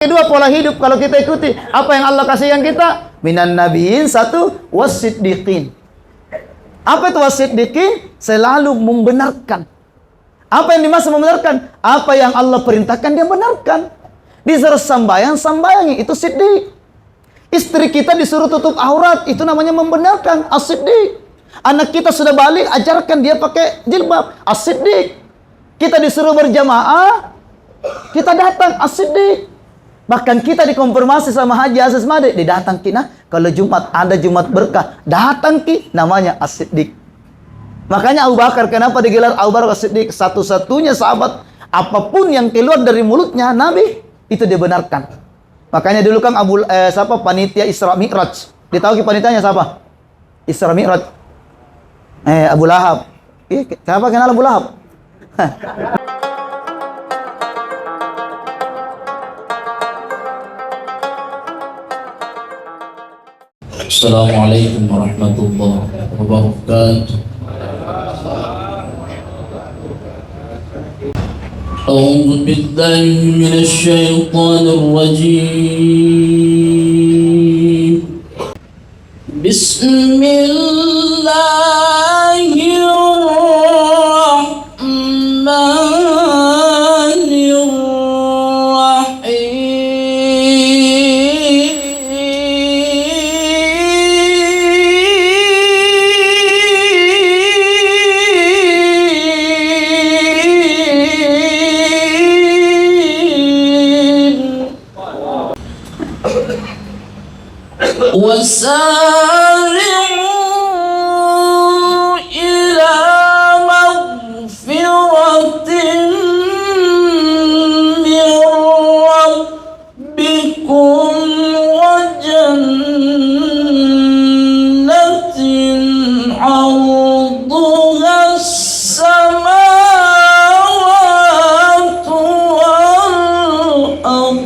Kedua, pola hidup kalau kita ikuti apa yang Allah kasihkan kita, minan nabiyyin, satu, wasiddiqin. Apa itu wasiddiqin? Selalu membenarkan. Apa yang dimaksud membenarkan? Apa yang Allah perintahkan dia benarkan. Disuruh sambayang, sambayangi, itu siddiq. Istri kita disuruh tutup aurat, itu namanya membenarkan, as-siddiq. Anak kita sudah balik, ajarkan dia pakai jilbab, as-siddiq. Kita disuruh berjamaah, kita datang, as-siddiq. Bahkan kita dikonfirmasi sama Haji Aziz Made, didatang kita kalau Jumat ada Jumat berkah, datang ki, namanya as-siddiq. Makanya Abu Bakar kenapa digelar Abu Bakar as-siddiq? Satu-satunya sahabat apapun yang keluar dari mulutnya Nabi itu dibenarkan. Makanya dulu kan panitia Isra Mi'raj. Ditahu ki panitianya siapa? Isra Mi'raj. Abu Lahab. Kenapa kenal Abu Lahab? Assalamualaikum warahmatullahi wabarakatuh. A'udzu billahi minasy syaithanir rajim. وسارعوا إلى مغفرة من ربكم وجنة عرضها السماوات والأرض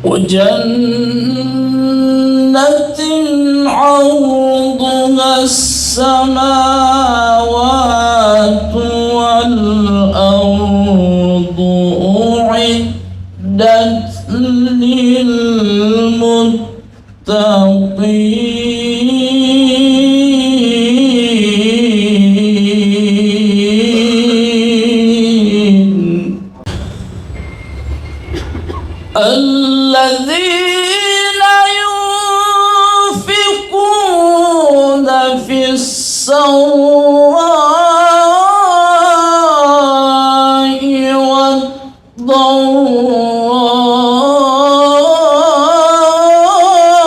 وجنة عرضها السماوات والأرض أعدت للمتقين الذين ينفقون في السراء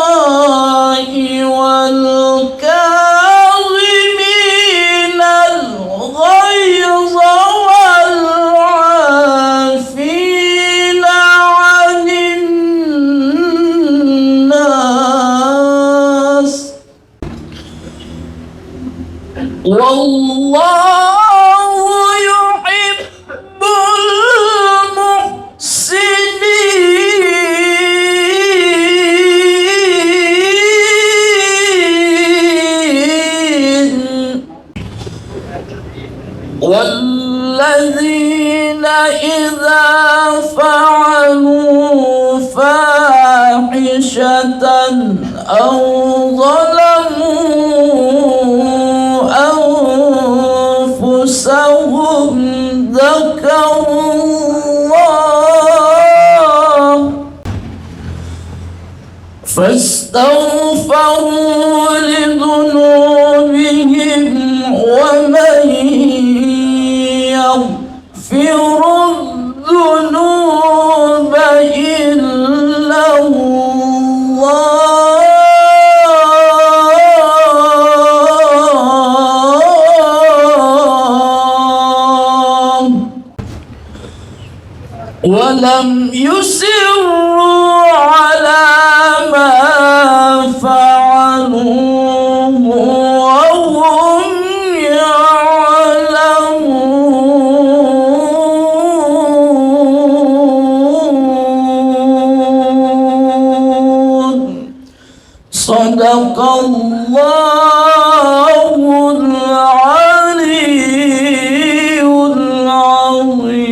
والضراء والكاظمين الغيظ والعافين عن الناس والله يحب المحسنين والذين إذا فعلوا فاحشة أو ظلموا أنفسهم ذكروا الله فاستغفروا لذنوبهم ومن يغفر الذنوب إلا الله ولم يصروا على ما فعلوا وهم يعلمون صدق الله العلي العظيم.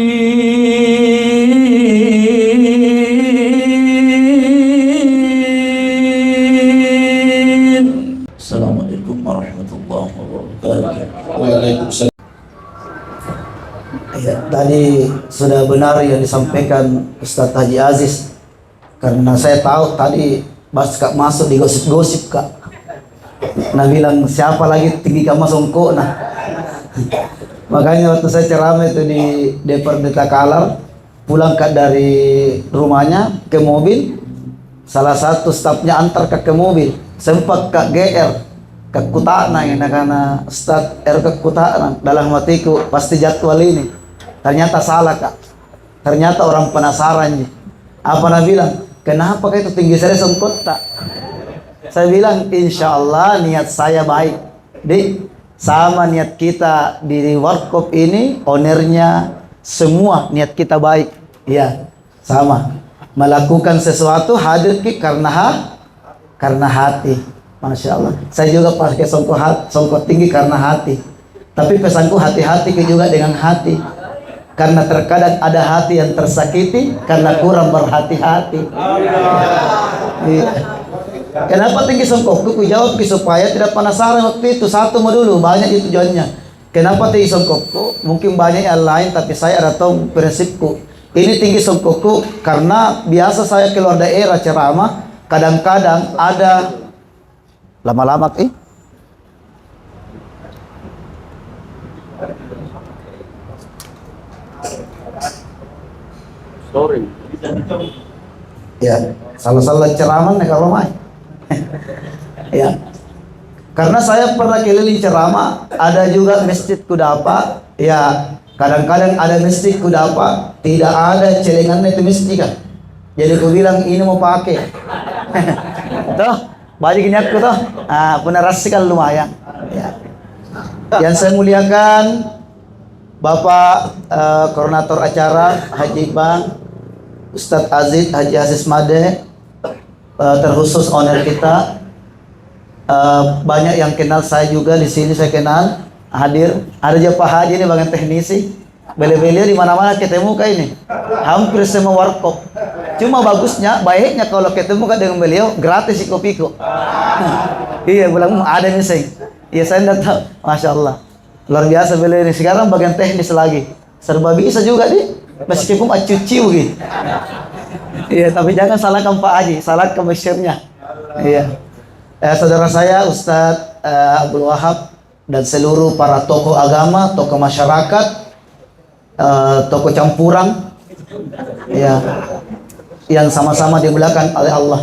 sudah benar yang disampaikan Ustadz Haji Aziz. Karena saya tahu tadi pas Kak masuk di gosip-gosip Kak. Nah bilang siapa lagi tinggi kamu songko nah. Makanya waktu saya ceramah itu di DPRD Takalar, pulang Kak dari rumahnya ke mobil, salah satu stafnya antar Kak ke mobil, sempat Kak GR Kak Kutana ini karena Ustadz Kak Kutana dalam hatiku pasti jadwal ini. Ternyata salah Kak. Ternyata orang penasaran. Apa Nabi bilang? Kenapa Kak itu tinggi saya songkot tak? Saya bilang, insya Allah niat saya baik. Di sama niat kita di warkop ini, ownernya semua niat kita baik. Ya, sama. Melakukan sesuatu hadir karena hati. Masya Allah. Saya juga pakai songkot tinggi karena hati. Tapi pesanku hati-hati juga dengan hati. Karena terkadang ada hati yang tersakiti karena kurang berhati-hati. Iya. Kenapa tinggi songkokku? Ku jawab supaya tidak penasaran waktu itu. Satu dulu, banyak itu tujuannya. Kenapa tinggi songkokku? Mungkin banyak yang lain, tapi saya ada tahu prinsipku. Ini tinggi songkokku karena biasa saya keluar daerah ceramah, kadang-kadang ada lama-lama Sorry. ya, salah-salah ceramah nih kalau main. Ya, karena saya pernah keliling ceramah, ada juga masjid Kudapa. Ya, kadang-kadang ada masjid Kudapa, tidak ada celengan itu masjid kan. Jadi aku bilang ini mau pakai. Tuh, baju gini aku tuh, penerasikan lumayan. Ya. Yang saya muliakan Bapak koordinator acara Haji Bang Ustadz Haji Aziz Made, terkhusus owner kita. Banyak yang kenal saya juga di sini, saya kenal hadir. Ada juga Pak Haji ini bagian teknisi. Beliau-beliau di mana-mana ketemu kayak ini. Hampir semua warkop. Cuma bagusnya, baiknya kalau ketemu kan dengan beliau gratis si kopiku. Iya, bilang ada nih. Iya, saya tidak tahu. Masya Allah. Luar biasa beliau ini. Sekarang bagian teknis lagi. Serba bisa juga di. Meskipun acuciu gitu. Iya, tapi jangan salahkan Pak Haji, salahkan mesyirnya. Iya. Saudara saya Ustadz Abdul Wahab dan seluruh para tokoh agama, tokoh masyarakat, tokoh campuran, ya, yang sama-sama dimulakan oleh Allah.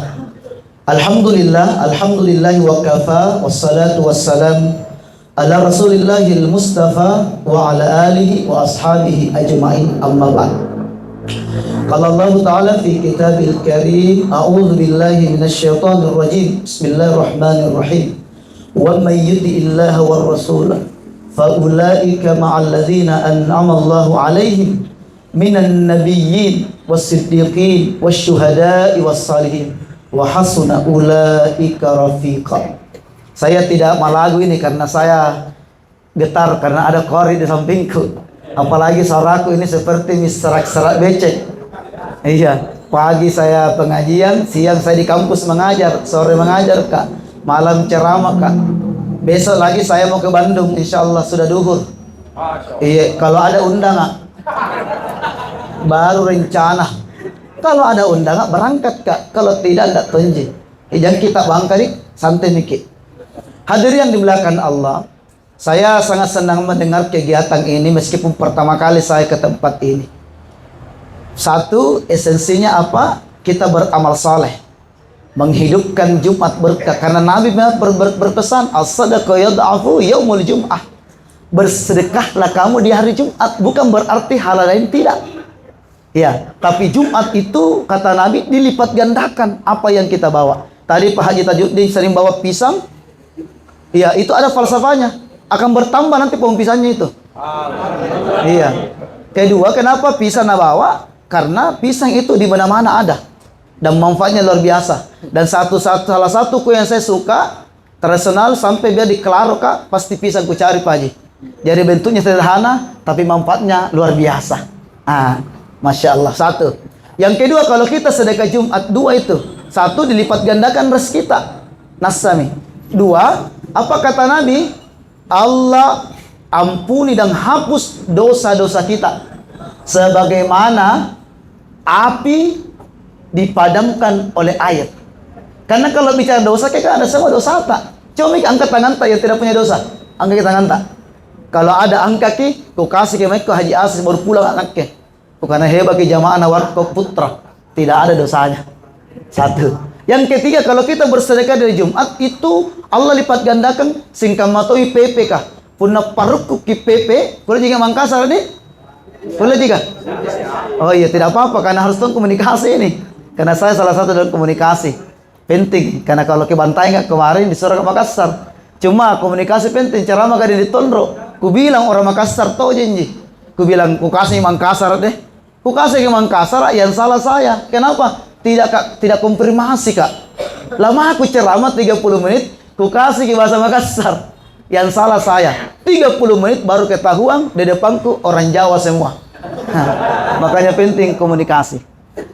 Alhamdulillahi wa kafa, wassalatu wassalam ala rasulillahil mustafa wa ala alihi wa ashabihi ajma'in, amma ba'd. Qala Allah Ta'ala fi kitabil karim, a'udzu billahi minasyaitonir rajim, bismillahirrahmanirrahim, wa may yuti'illaha war rasula fa ulaika ma'al ladzina an'ama Allahu 'alaihim minan nabiyyin was-siddiqin wasyuhada'i was-salihin wa hasuna ulaika rafiqa. Saya tidak malagu ini karena saya getar karena ada kori di sampingku. Apalagi suaraku ini seperti serak-serak becek. Iya, pagi saya pengajian, siang saya di kampus mengajar, sore mengajar Kak, malam ceramah Kak. Besok lagi saya mau ke Bandung, insya Allah sudah duhur. Iya, kalau ada undangan, baru rencana. Kalau ada undangan berangkat Kak, kalau tidak tunjuk. Jangan kita bangkari, santai mikir. Hadirin di belakang Allah, saya sangat senang mendengar kegiatan ini meskipun pertama kali saya ke tempat ini. Satu, esensinya apa? Kita beramal saleh, menghidupkan Jumat berkah. Karena Nabi berpesan, as-sadaqah yad'afu yaumul jum'ah. Bersedekahlah kamu di hari Jumat, bukan berarti hal lain tidak. Ya, tapi Jumat itu kata Nabi dilipat gandakan apa yang kita bawa. Tadi Pak Haji Tajuddin sering bawa pisang. Ya, itu ada falsafahnya. Akan bertambah nanti pohon pisangnya itu. Iya. Kedua, kenapa pisang bawa? Karena pisang itu di mana-mana ada. Dan manfaatnya luar biasa. Dan salah satu kue yang saya suka, tradisional sampai biar di Kelaro Kak, pasti pisang ku cari Pak Haji. Jadi bentuknya sederhana, tapi manfaatnya luar biasa. Masya Allah. Satu. Yang kedua, kalau kita sedekah Jumat, dua itu. Satu, dilipat gandakan rezeki kita. Nasami. Dua, apa kata Nabi? Allah ampuni dan hapus dosa-dosa kita. sebagaimana api dipadamkan oleh air. Karena kalau bicara dosa, kita ada semua dosa tak. Coba angkat tangan tak yang tidak punya dosa. Angkat tangan tak. Kalau ada angkat ki, ku kasih ke mereka haji asis baru pulang anak ke. Karena hebat ke jamaah warkop putra, tidak ada dosanya. Satu. Yang ketiga, kalau kita bersedekah dari Jumat itu Allah lipat gandakan singkam matoi PPK. Punna parukku ki PP, boleh juga Mangkasar nih? Boleh juga? Oh iya, tidak apa-apa karena harus tahu komunikasi ini. Karena saya salah satu dalam komunikasi. Penting, karena kalau ke Bantai nggak kemarin disuruh ke Makassar. Cuma komunikasi penting, ceramah kali di Tondro. Ku bilang orang Makassar tahu janji. Ku bilang ku kasih Mangkasar deh. Ku kasih ke Mangkasar, yang salah saya. Kenapa? Tidak konfirmasi kak. Lama aku ceramah 30 menit, ku kasih ke bahasa Makassar. Yang salah saya. 30 menit baru ketahuan di depanku orang Jawa semua. Makanya penting komunikasi.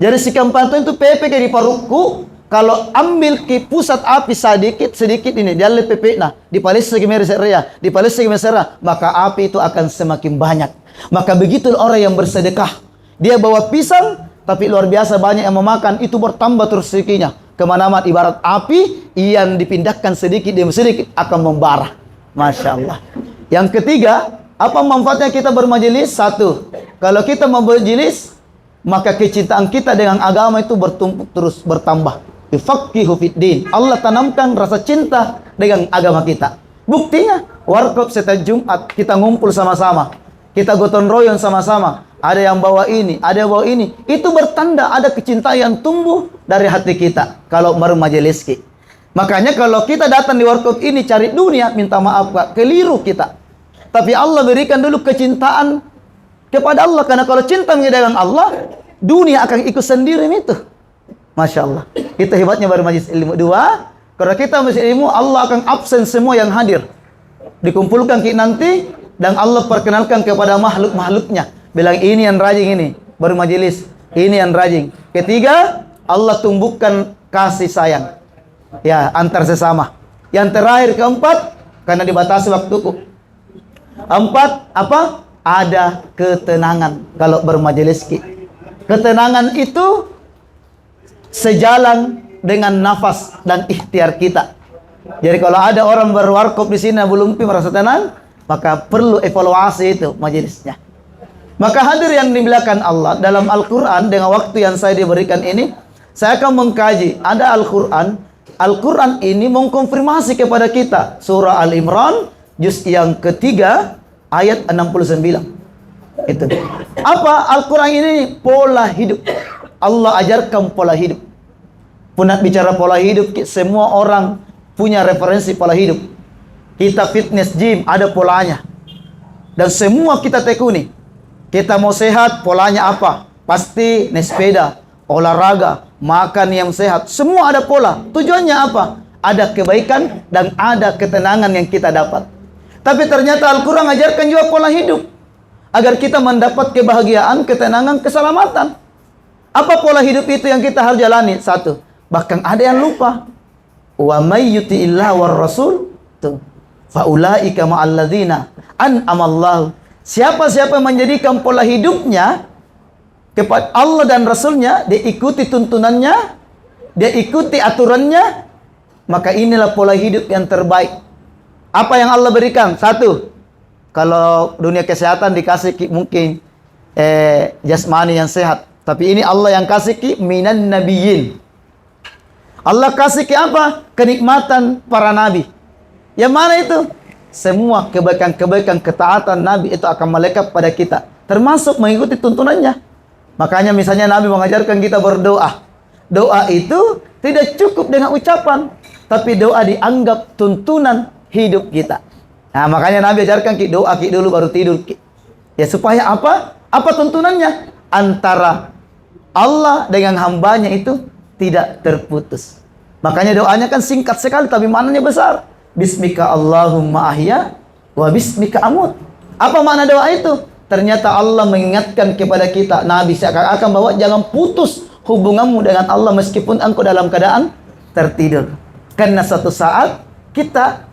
Jadi si kampanye itu PP di parukku. Kalau ambil ke pusat api sedikit ini, dia lebih PP nah, di Palestina di Palestina, maka api itu akan semakin banyak. Maka begitu orang yang bersedekah, dia bawa pisang, tapi luar biasa banyak yang memakan, itu bertambah terus rezekinya. Kemana-mana ibarat api yang dipindahkan sedikit demi sedikit akan membara. Masya Allah. Yang ketiga, apa manfaatnya kita bermajelis? Satu, kalau kita bermajelis, maka kecintaan kita dengan agama itu bertumpuk terus bertambah. Faqihu fiddin. Allah tanamkan rasa cinta dengan agama kita. Buktinya, warkop setiap Jumat kita ngumpul sama-sama. Kita gotong royong sama-sama. Ada yang bawa ini, ada yang bawa ini. Itu bertanda ada kecintaan yang tumbuh dari hati kita. Kalau baru majelis ki. Makanya kalau kita datang di warkop ini cari dunia, minta maaf Pak, keliru kita. Tapi Allah berikan dulu kecintaan kepada Allah. Karena kalau cinta dengan Allah, dunia akan ikut sendiri itu. Masya Allah. Itu hebatnya baru majlis ilmu. Dua, kalau kita majlis ilmu, Allah akan absen semua yang hadir. Dikumpulkan nanti, dan Allah perkenalkan kepada makhluk-makhluknya. Bilang ini yang rajin ini, baru majelis. Ini yang rajin. Ketiga, Allah tumbuhkan kasih sayang. Ya, antar sesama. Yang terakhir keempat, karena dibatasi waktuku. Empat, apa? Ada ketenangan kalau bermajelis. Ketenangan itu sejalan dengan nafas dan ikhtiar kita. Jadi kalau ada orang berwarkop di sini belum merasa tenang, maka perlu evaluasi itu majelisnya. Maka hadir yang dimuliakan Allah, dalam Al-Quran dengan waktu yang saya diberikan ini, saya akan mengkaji. Ada Al-Quran. Al-Quran ini mengkonfirmasi kepada kita. Surah Al-Imran, juz yang ketiga, ayat 69. Itu. Apa Al-Quran ini? Pola hidup. Allah ajarkan pola hidup. Punat bicara pola hidup, semua orang punya referensi pola hidup. Kita fitness gym, ada polanya. Dan semua kita tekuni. Kita mau sehat, polanya apa? Pasti naik sepeda, olahraga, makan yang sehat. Semua ada pola. Tujuannya apa? Ada kebaikan dan ada ketenangan yang kita dapat. Tapi ternyata Al-Quran ajarkan juga pola hidup. Agar kita mendapat kebahagiaan, ketenangan, keselamatan. Apa pola hidup itu yang kita harus jalani? Satu. Bahkan ada yang lupa. Wa may yuti'illah war rasul faulaika ma'al ladzina an'amallahu. Siapa-siapa yang menjadikan pola hidupnya kepada Allah dan Rasulnya, dia ikuti tuntunannya, dia ikuti aturannya, maka inilah pola hidup yang terbaik. Apa yang Allah berikan? Satu, kalau dunia kesehatan dikasih mungkin jasmani yang sehat. Tapi ini Allah yang kasih minan nabiyyin. Allah kasih apa? Kenikmatan para nabi. Yang mana itu? Semua kebaikan-kebaikan ketaatan nabi itu akan melekat pada kita. Termasuk mengikuti tuntunannya. Makanya misalnya Nabi mengajarkan kita berdoa. Doa itu tidak cukup dengan ucapan. Tapi doa dianggap tuntunan hidup kita. Nah makanya Nabi ajarkan doa dulu baru tidur. Ya supaya apa? Apa tuntunannya? Antara Allah dengan hambanya itu tidak terputus. Makanya doanya kan singkat sekali tapi maknanya besar. Bismika Allahumma ahya wa bismika amut. Apa makna doa itu? Ternyata Allah mengingatkan kepada kita, Nabi seakan-akan bahwa jangan putus hubunganmu dengan Allah meskipun engkau dalam keadaan tertidur. Karena suatu saat kita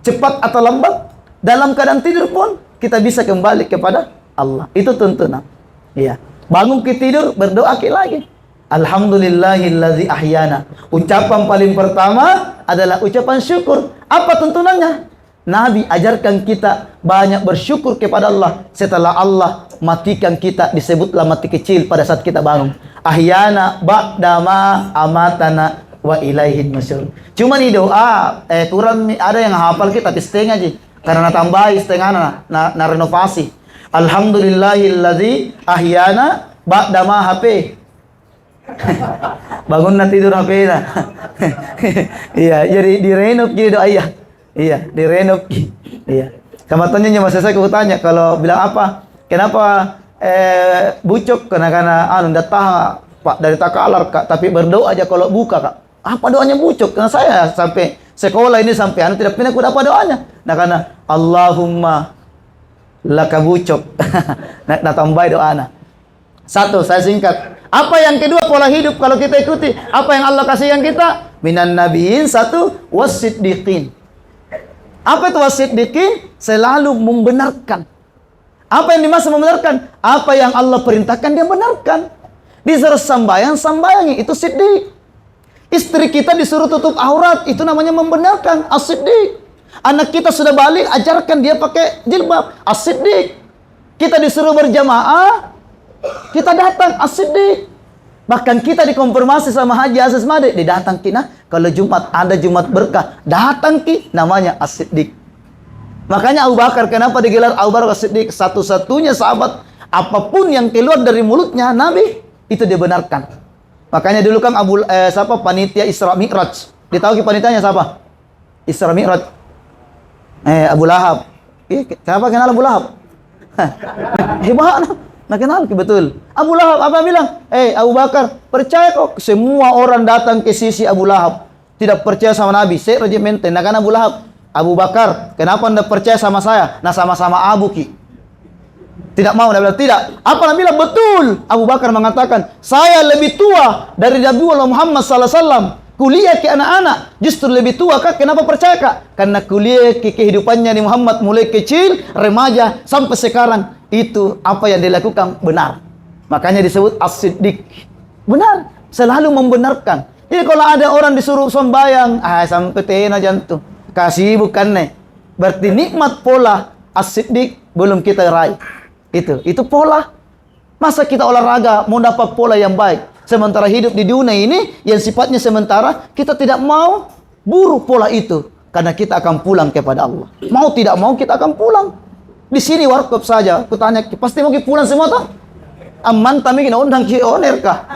cepat atau lambat dalam keadaan tidur pun kita bisa kembali kepada Allah. Itu tuntunan. Iya. Bangun ke tidur, berdoa ke lagi. Alhamdulillahillazi ahyana. Ucapan paling pertama adalah ucapan syukur. Apa tuntunannya? Nabi ajarkan kita banyak bersyukur kepada Allah setelah Allah matikan kita, disebutlah mati kecil pada saat kita bangun. Ahyana ba'dama amatana wa ilaihin nusyur. Cuma di doa kurang ada yang hafal kita tapi setengah aja. Karena tambahi setengah na renovasi. Alhamdulillahillazi ahyana ba'dama HP. Bangun na tidur HP na. Iya, jadi direnov jadi doa iya. Iya, direnov. Iya. Sama tanya mas saya tanya kalau bilang apa? Kenapa bucok karena datang Pak dari takalar Kak, tapi berdoa aja kalau buka Kak. Apa doanya bucok? Karena saya sampai sekolah ini sampai tidak pernah aku dapat doanya. Nah karena Allahumma laka bucok. Nah tambah doanya. Satu, saya singkat. Apa yang kedua pola hidup kalau kita ikuti? Apa yang Allah kasihkan kita? Minan nabiin, satu, wasiddiqin. Apa itu wasiddiqin? Selalu membenarkan. Apa yang dimaksud membenarkan? Apa yang Allah perintahkan dia benarkan. Disuruh sambayangi, itu siddiq. Istri kita disuruh tutup aurat, itu namanya membenarkan, as-siddiq. Anak kita sudah balik, ajarkan dia pakai jilbab, as-siddiq. Kita disuruh berjamaah, kita datang, as-siddiq. Bahkan kita dikonfirmasi sama Haji Aziz Made, didatang kita, kalau Jumat ada Jumat berkah, datang ki, namanya as-siddiq. Makanya Abu Bakar, kenapa digelar Abu Bakar as-siddiq? Satu-satunya sahabat, apapun yang keluar dari mulutnya Nabi, itu dibenarkan. Makanya dulu kan panitia Isra Mi'raj. Ditahu ki panitianya siapa? Isra Mi'raj. Abu Lahab. Kenapa kenal Abu Lahab? Hebat. Nah kenal ki betul. Abu Lahab apa bilang? Abu Bakar, percaya kok semua orang datang ke sisi Abu Lahab. Tidak percaya sama Nabi. Saya regimenten. Nah kan Abu Lahab. Abu Bakar, kenapa anda percaya sama saya? Nah sama-sama Abu ki. Tidak mau, dia bilang tidak. Apa Nabi bilang? Betul. Abu Bakar mengatakan, saya lebih tua dari Nabi Muhammad SAW. Kuliah ke anak-anak, justru lebih tua kak. Kenapa percaya kak? Karena kuliah ke kehidupannya di Muhammad mulai kecil, remaja, sampai sekarang. Itu apa yang dilakukan benar. Makanya disebut as-siddiq. Benar, selalu membenarkan. Jadi kalau ada orang disuruh sembahyang, sampai tena jantung. Kasih bukan nih. Berarti nikmat pola as-siddiq belum kita raih. Itu pola. Masa kita olahraga mau dapat pola yang baik, sementara hidup di dunia ini yang sifatnya sementara, kita tidak mau buru pola itu karena kita akan pulang kepada Allah. Mau tidak mau kita akan pulang. Di sini warkop saja, aku tanya, pasti mau pulang semua toh? Aman tami kena undang ki oner kah?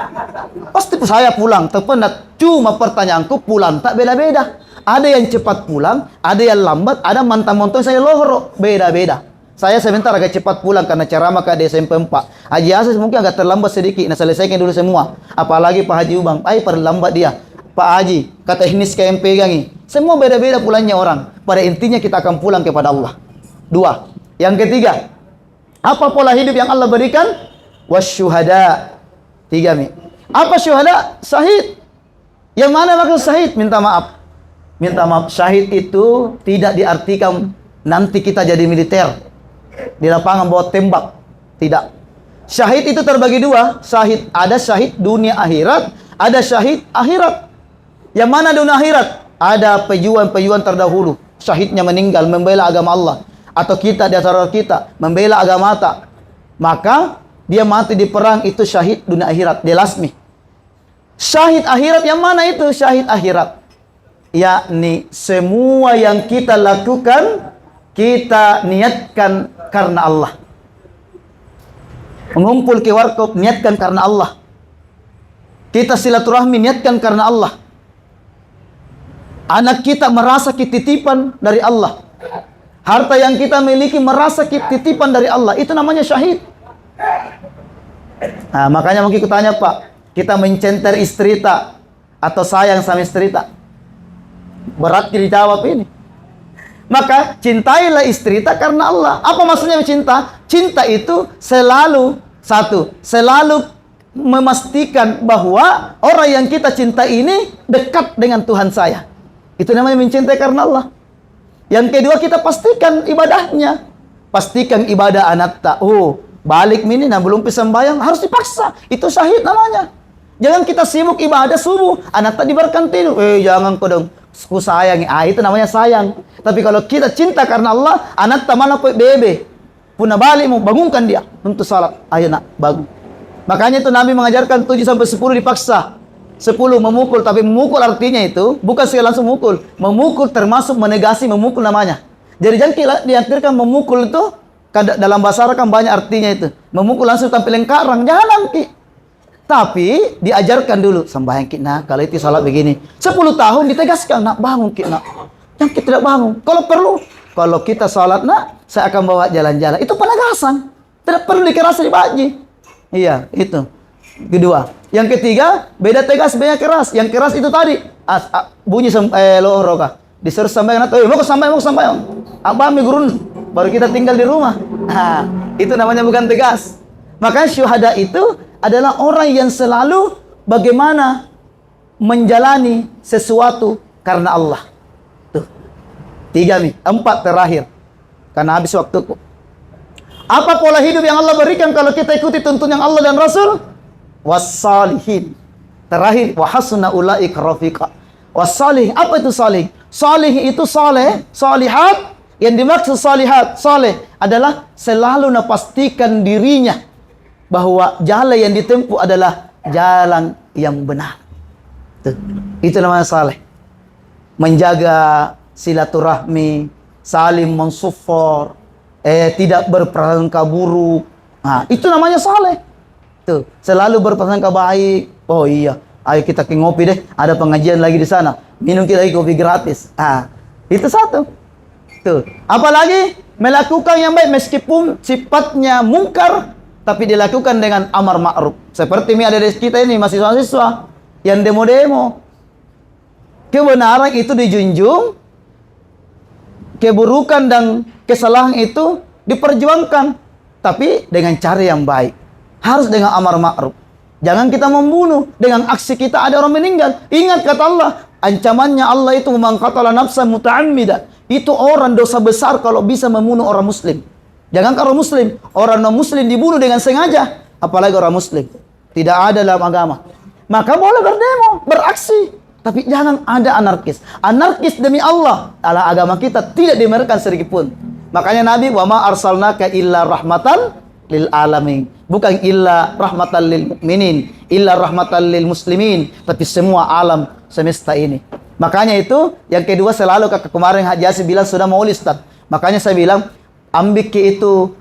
Pasti saya pulang. Tepenat cuma pertanyaanku pulang tak beda-beda. Ada yang cepat pulang, ada yang lambat, ada mantan-mantan saya lohoro, beda-beda. Saya sebentar agak cepat pulang karena ceramah ke SMP 4. Haji Aziz mungkin agak terlambat sedikit. Nah selesaikan dulu semua. Apalagi Pak Haji Ubang. Perlambat dia. Pak Haji, kata teknis yang pegangi. Semua beda-beda pulangnya orang. Pada intinya kita akan pulang kepada Allah. 2. Yang ketiga. Apa pola hidup yang Allah berikan? Wasyuhada. 3 mi. Apa syuhada? Syahid. Yang mana maksud syahid? Minta maaf. Minta maaf. Syahid itu tidak diartikan nanti kita jadi militer. Di lapangan bawa tembak. Tidak. Syahid itu terbagi 2. Syahid, ada syahid dunia akhirat, ada syahid akhirat. Yang mana dunia akhirat? Ada pejuang-pejuang terdahulu. Syahidnya meninggal membela agama Allah. Atau kita di antara kita membela agama tak. Maka dia mati di perang, itu syahid dunia akhirat. Dia lasmi. Syahid akhirat yang mana itu? Syahid akhirat yakni semua yang kita lakukan kita niatkan karena Allah. Mengumpul ke warkop niatkan karena Allah. Kita silaturahmi niatkan karena Allah. Anak kita merasa titipan dari Allah. Harta yang kita miliki merasa titipan dari Allah. Itu namanya syahid. Nah, makanya mungkin kutanya Pak, kita mencenter istri tak atau sayang sama istri tak? Berat dijawab ini. Maka cintailah istri tak karena Allah. Apa maksudnya cinta? Cinta itu selalu selalu memastikan bahwa orang yang kita cinta ini dekat dengan Tuhan saya. Itu namanya mencintai karena Allah. Yang kedua, kita pastikan ibadahnya. Pastikan ibadah anak tak. balik mini, nah belum bisa sembahyang, harus dipaksa. Itu syahid namanya. Jangan kita sibuk ibadah subuh, anak tadi berkantin, jangan kau dong, ku sayangi. Itu namanya sayang. Tapi kalau kita cinta karena Allah, anak tak mana bebe, punah balik mau bangunkan dia untuk salat. Ayo nak, bangun. Makanya itu Nabi mengajarkan 7 sampai 10 dipaksa. 10 memukul, tapi memukul artinya itu bukan sekali langsung mukul. Memukul termasuk menegasi memukul namanya. Jadi jangan diartikan memukul itu, dalam bahasa Arab kan banyak artinya itu. Memukul langsung tampil lengkarang, jangan ki. Tapi diajarkan dulu, sembahyang ki nak, kalau itu salat begini. 10 tahun ditegaskan, nak bangun ki nak. Yang kita tidak bangun. Kalau perlu, kalau kita salat nak, saya akan bawa jalan-jalan. Itu penegasan. Tidak perlu dikerasa dibaji. Iya, itu. Kedua. Yang ketiga, beda tegas, beda keras. Yang keras itu tadi, bunyi lohoro kah. Disuruh sampai mau sampai. Abami gurun, baru kita tinggal di rumah. Nah, itu namanya bukan tegas. Makanya syuhada itu adalah orang yang selalu bagaimana menjalani sesuatu karena Allah. Tuh. 3 nih, 4 terakhir. Karena habis waktuku. Apa pola hidup yang Allah berikan kalau kita ikuti tuntunan Allah dan Rasul? Wassalihin. Terakhir, wa hasuna ulaika rafiqa. Wassalih, apa itu salih? Salih itu saleh, salihat. Yang dimaksud salihat, saleh adalah selalu napastikan dirinya bahwa jalan yang ditempuh adalah jalan yang benar. Tuh. Itu namanya saleh. Menjaga silaturahmi, saling mensupport, tidak berprasangka buruk. Nah, itu namanya saleh. Tuh, selalu berprasangka baik. Oh iya, ayo kita ke ngopi deh. Ada pengajian lagi di sana. Minum kita lagi kopi gratis. Itu satu. Tuh. Apalagi melakukan yang baik meskipun sifatnya mungkar, tapi dilakukan dengan amar ma'ruf. Seperti ada di kita ini mahasiswa-mahasiswa yang demo-demo. Kebenaran itu dijunjung, keburukan dan kesalahan itu diperjuangkan, tapi dengan cara yang baik. Harus dengan amar ma'ruf. Jangan kita membunuh. Dengan aksi kita ada orang meninggal. Ingat kata Allah, ancamannya Allah itu man qatala nafsan muta'ammidan. Itu orang dosa besar kalau bisa membunuh orang muslim. Jangan orang muslim, orang non muslim dibunuh dengan sengaja, apalagi orang muslim. Tidak ada dalam agama. Maka boleh berdemo, beraksi, tapi jangan ada anarkis. Anarkis demi Allah, dalam agama kita tidak dibenarkan sedikit pun. Makanya Nabi, wa ma arsalnaka illa rahmatan lil alamin. Bukan illa rahmatan lil mukminin, illa rahmatan lil muslimin, tapi semua alam semesta ini. Makanya itu yang kedua selalu kemarin Haji Yasir bilang sudah mau Ustaz. Makanya saya bilang ambil itu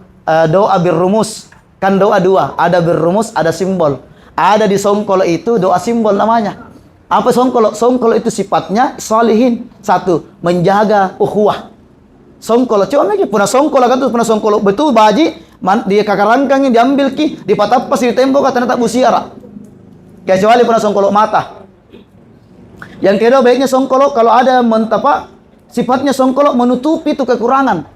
doa birrumus. Kan doa 2, ada birrumus, ada simbol. Ada di songkolo itu doa simbol namanya. Apa songkolo? Songkolo itu sifatnya salihin. 1, menjaga ukhuwah. Songkolo cuma lagi punah songkolo kan tuh punah songkolo betul baji dia kakarangkangnya diambil ki dipatapas di tembok kata tak busiara. Kecuali punah songkolo mata. Yang kedua baiknya songkolo kalau ada sifatnya songkolo menutupi itu kekurangan.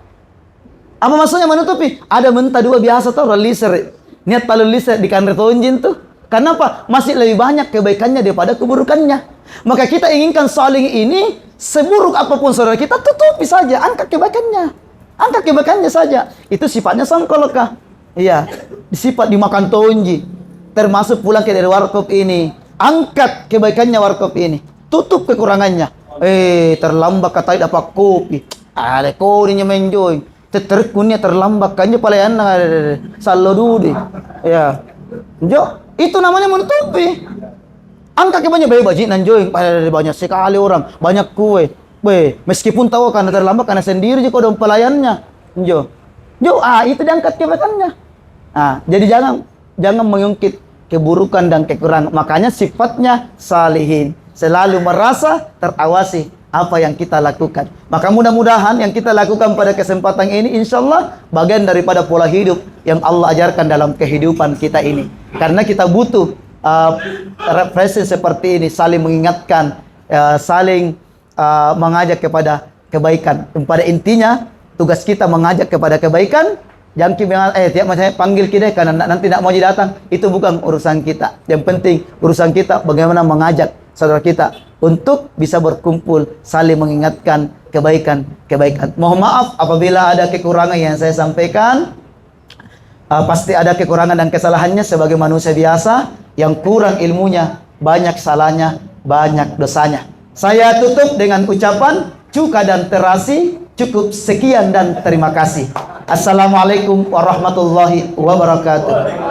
Apa maksudnya menutupi? Ada mentah 2 biasa tuh liser. Niat paling liser di kantor tonjin tuh. Kenapa? Masih lebih banyak kebaikannya daripada keburukannya. Maka kita inginkan saling ini seburuk apapun saudara kita tutupi saja, angkat kebaikannya. Angkat kebaikannya saja. Itu sifatnya songkol kah? Iya, sifat dimakan tonji. Termasuk pulang ke dari warkop ini. Angkat kebaikannya warkop ini. Tutup kekurangannya. Terlambat kata dapat kopi. Ada kodinya menjoy. Terkunnya terlambat kannya palayan sallo dudi. Ya. Jo, itu namanya menutupi. Angkat banyak baji nanjoy banyak sekali orang, banyak kue. Meskipun tahu karena terlambat karena sendiri juga dong pelayannya. Jo, itu diangkat kebaikannya. Jadi jangan mengungkit keburukan dan kekurangan. Makanya sifatnya salihin, selalu merasa terawasi apa yang kita lakukan. Maka mudah-mudahan yang kita lakukan pada kesempatan ini insyaallah bagian daripada pola hidup yang Allah ajarkan dalam kehidupan kita ini. Karena kita butuh refreshing seperti ini, saling mengingatkan, saling mengajak kepada kebaikan. Pada intinya tugas kita mengajak kepada kebaikan. Jangan tiap macam panggil kita karena nanti tidak mau datang, itu bukan urusan kita. Yang penting urusan kita bagaimana mengajak saudara kita untuk bisa berkumpul, saling mengingatkan kebaikan. Mohon maaf apabila ada kekurangan yang saya sampaikan. Pasti ada kekurangan dan kesalahannya sebagai manusia biasa yang kurang ilmunya, banyak salahnya, banyak dosanya. Saya tutup dengan ucapan cuka dan terasi. Cukup sekian dan terima kasih. Assalamualaikum warahmatullahi wabarakatuh.